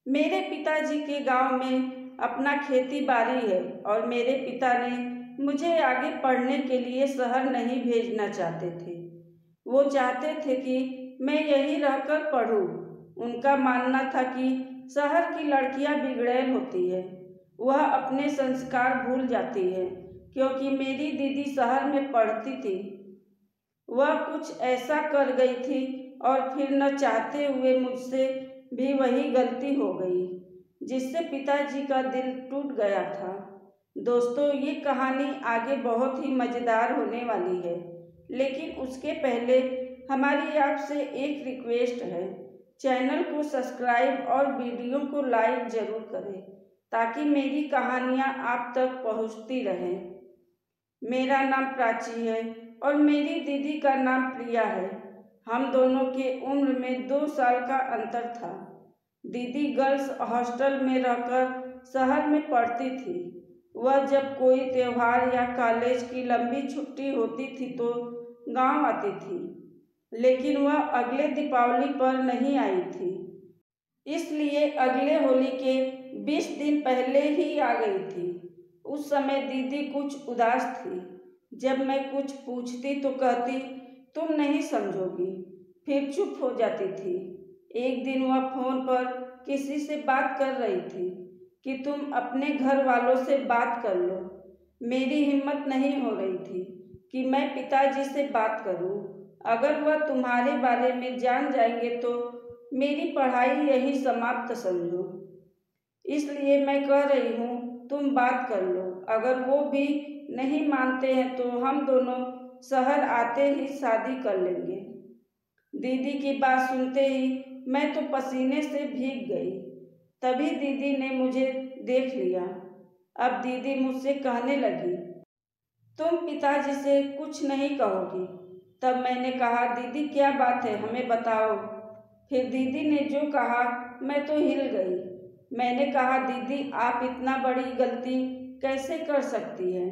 मेरे पिताजी के गांव में अपना खेती बाड़ी है और मेरे पिता ने मुझे आगे पढ़ने के लिए शहर नहीं भेजना चाहते थे। वो चाहते थे कि मैं यहीं रहकर पढूं। उनका मानना था कि शहर की लड़कियां बिगड़ैल होती है, वह अपने संस्कार भूल जाती है। क्योंकि मेरी दीदी शहर में पढ़ती थी, वह कुछ ऐसा कर गई थी और फिर न चाहते हुए मुझसे भी वही गलती हो गई, जिससे पिताजी का दिल टूट गया था। दोस्तों, ये कहानी आगे बहुत ही मज़ेदार होने वाली है, लेकिन उसके पहले हमारी आपसे एक रिक्वेस्ट है। चैनल को सब्सक्राइब और वीडियो को लाइक ज़रूर करें ताकि मेरी कहानियाँ आप तक पहुँचती रहें। मेरा नाम प्राची है और मेरी दीदी का नाम प्रिया है। हम दोनों के उम्र में 2 साल का अंतर था। दीदी गर्ल्स हॉस्टल में रहकर शहर में पढ़ती थी। वह जब कोई त्योहार या कॉलेज की लंबी छुट्टी होती थी तो गांव आती थी, लेकिन वह अगले दीपावली पर नहीं आई थी। इसलिए अगले होली के 20 दिन पहले ही आ गई थी। उस समय दीदी कुछ उदास थी। जब मैं कुछ पूछती तो कहती, तुम नहीं समझोगी, फिर चुप हो जाती थी। एक दिन वह फोन पर किसी से बात कर रही थी कि तुम अपने घर वालों से बात कर लो। मेरी हिम्मत नहीं हो रही थी कि मैं पिताजी से बात करूं। अगर वह तुम्हारे बारे में जान जाएंगे तो मेरी पढ़ाई यही समाप्त समझो। इसलिए मैं कह रही हूँ, तुम बात कर लो। अगर वो भी नहीं मानते हैं तो हम दोनों शहर आते ही शादी कर लेंगे। दीदी की बात सुनते ही मैं तो पसीने से भीग गई। तभी दीदी ने मुझे देख लिया। अब दीदी मुझसे कहने लगी, तुम पिताजी से कुछ नहीं कहोगी। तब मैंने कहा, दीदी क्या बात है, हमें बताओ। फिर दीदी ने जो कहा मैं तो हिल गई। मैंने कहा, दीदी आप इतना बड़ी गलती कैसे कर सकती हैं?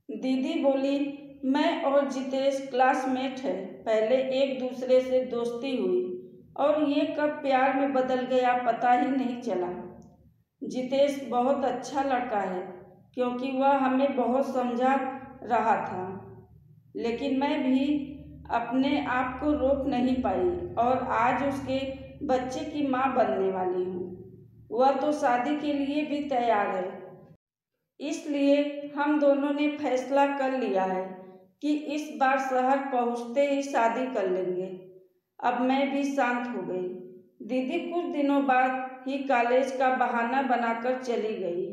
दीदी बोली, मैं और जितेश क्लासमेट हैं। पहले एक दूसरे से दोस्ती हुई और ये कब प्यार में बदल गया पता ही नहीं चला। जितेश बहुत अच्छा लड़का है क्योंकि वह हमें बहुत समझा रहा था, लेकिन मैं भी अपने आप को रोक नहीं पाई और आज उसके बच्चे की माँ बनने वाली हूँ। वह तो शादी के लिए भी तैयार है। इसलिए हम दोनों ने फैसला कर लिया है कि इस बार शहर पहुँचते ही शादी कर लेंगे। अब मैं भी शांत हो गई। दीदी कुछ दिनों बाद ही कॉलेज का बहाना बनाकर चली गई।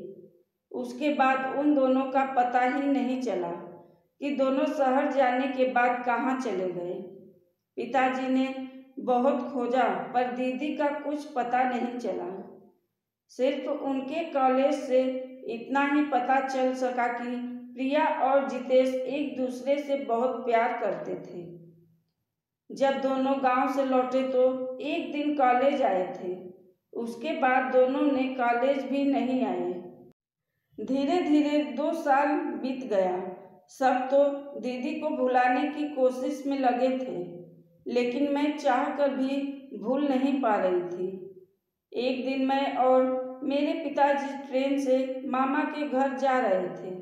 उसके बाद उन दोनों का पता ही नहीं चला कि दोनों शहर जाने के बाद कहाँ चले गए। पिताजी ने बहुत खोजा पर दीदी का कुछ पता नहीं चला। सिर्फ उनके कॉलेज से इतना ही पता चल सका कि प्रिया और जितेश एक दूसरे से बहुत प्यार करते थे। जब दोनों गांव से लौटे तो एक दिन कॉलेज आए थे। उसके बाद दोनों ने कॉलेज भी नहीं आए। धीरे धीरे 2 साल बीत गया। सब तो दीदी को भुलाने की कोशिश में लगे थे, लेकिन मैं चाहकर भी भूल नहीं पा रही थी। एक दिन मैं और मेरे पिताजी ट्रेन से मामा के घर जा रहे थे।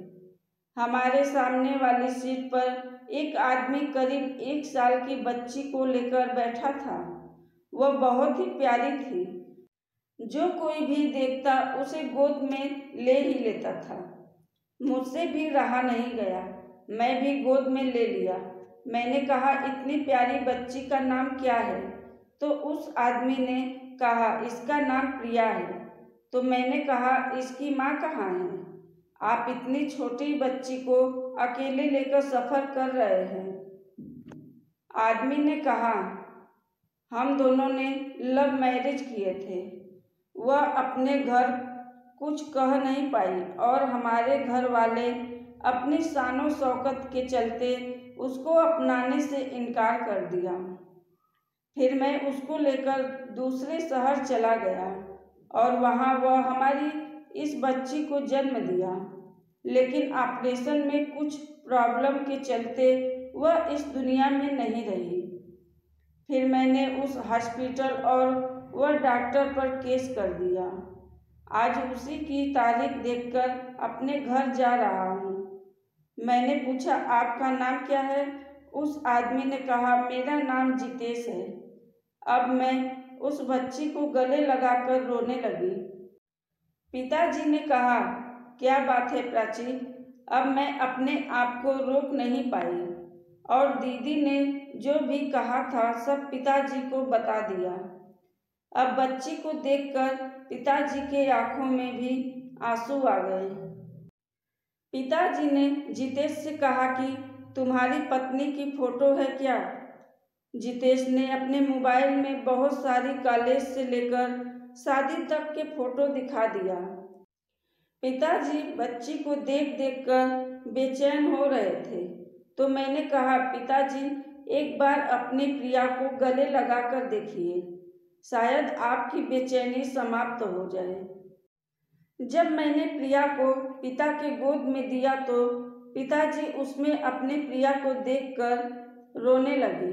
हमारे सामने वाली सीट पर एक आदमी करीब 1 साल की बच्ची को लेकर बैठा था। वह बहुत ही प्यारी थी। जो कोई भी देखता उसे गोद में ले ही लेता था। मुझसे भी रहा नहीं गया, मैं भी गोद में ले लिया। मैंने कहा, इतनी प्यारी बच्ची का नाम क्या है? तो उस आदमी ने कहा, इसका नाम प्रिया है। तो मैंने कहा, इसकी माँ कहाँ है? आप इतनी छोटी बच्ची को अकेले लेकर सफ़र कर रहे हैं। आदमी ने कहा, हम दोनों ने लव मैरिज किए थे। वह अपने घर कुछ कह नहीं पाई और हमारे घर वाले अपनी शानो शौकत के चलते उसको अपनाने से इनकार कर दिया। फिर मैं उसको लेकर दूसरे शहर चला गया और वहाँ वह हमारी इस बच्ची को जन्म दिया। लेकिन ऑपरेशन में कुछ प्रॉब्लम के चलते वह इस दुनिया में नहीं रही। फिर मैंने उस हॉस्पिटल और वह डॉक्टर पर केस कर दिया। आज उसी की तारीख देखकर अपने घर जा रहा हूँ। मैंने पूछा, आपका नाम क्या है? उस आदमी ने कहा, मेरा नाम जितेश है। अब मैं उस बच्ची को गले लगाकर रोने लगी। पिताजी ने कहा, क्या बात है प्राची? अब मैं अपने आप को रोक नहीं पाई और दीदी ने जो भी कहा था सब पिताजी को बता दिया। अब बच्ची को देखकर पिताजी के आंखों में भी आंसू आ गए। पिताजी ने जितेश से कहा कि तुम्हारी पत्नी की फोटो है क्या? जितेश ने अपने मोबाइल में बहुत सारी कॉलेज से लेकर शादी तक के फोटो दिखा दिया। पिताजी बच्ची को देख देख कर बेचैन हो रहे थे, तो मैंने कहा, पिताजी एक बार अपनी प्रिया को गले लगाकर देखिए, शायद आपकी बेचैनी समाप्त हो जाए। जब मैंने प्रिया को पिता के गोद में दिया तो पिताजी उसमें अपने प्रिया को देखकर रोने लगे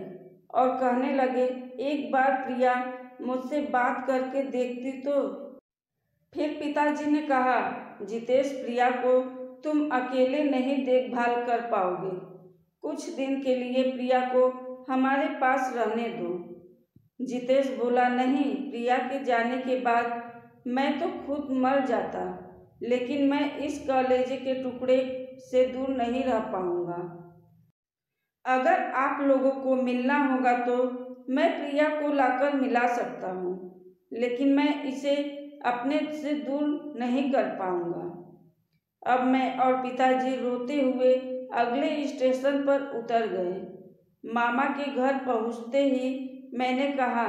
और कहने लगे, एक बार प्रिया मुझसे बात करके देखती तो। फिर पिताजी ने कहा, जितेश, प्रिया को तुम अकेले नहीं देखभाल कर पाओगे, कुछ दिन के लिए प्रिया को हमारे पास रहने दो। जितेश बोला, नहीं, प्रिया के जाने के बाद मैं तो खुद मर जाता, लेकिन मैं इस कलेजे के टुकड़े से दूर नहीं रह पाऊंगा। अगर आप लोगों को मिलना होगा तो मैं प्रिया को लाकर मिला सकता हूँ, लेकिन मैं इसे अपने से दूर नहीं कर पाऊंगा। अब मैं और पिताजी रोते हुए अगले स्टेशन पर उतर गए। मामा के घर पहुँचते ही मैंने कहा,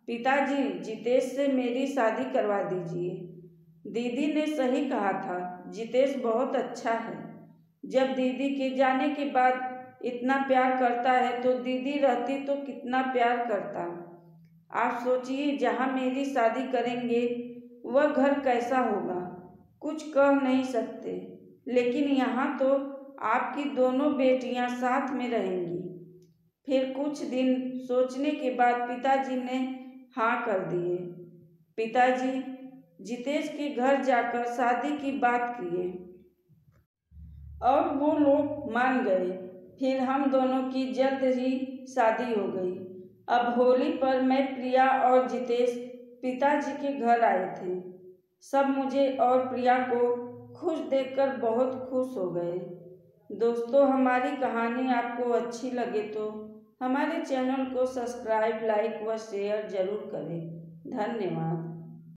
पिताजी, जितेश से मेरी शादी करवा दीजिए। दीदी ने सही कहा था, जितेश बहुत अच्छा है। जब दीदी के जाने के बाद इतना प्यार करता है तो दीदी रहती तो कितना प्यार करता। आप सोचिए, जहाँ मेरी शादी करेंगे वह घर कैसा होगा, कुछ कह नहीं सकते, लेकिन यहाँ तो आपकी दोनों बेटियाँ साथ में रहेंगी। फिर कुछ दिन सोचने के बाद पिताजी ने हाँ कर दिए। पिताजी जितेश के घर जाकर शादी की बात किए और वो लोग मान गए। फिर हम दोनों की जल्द ही शादी हो गई। अब होली पर मैं, प्रिया और जितेश पिताजी के घर आए थे। सब मुझे और प्रिया को खुश देखकर बहुत खुश हो गए। दोस्तों, हमारी कहानी आपको अच्छी लगे तो हमारे चैनल को सब्सक्राइब, लाइक व शेयर जरूर करें। धन्यवाद।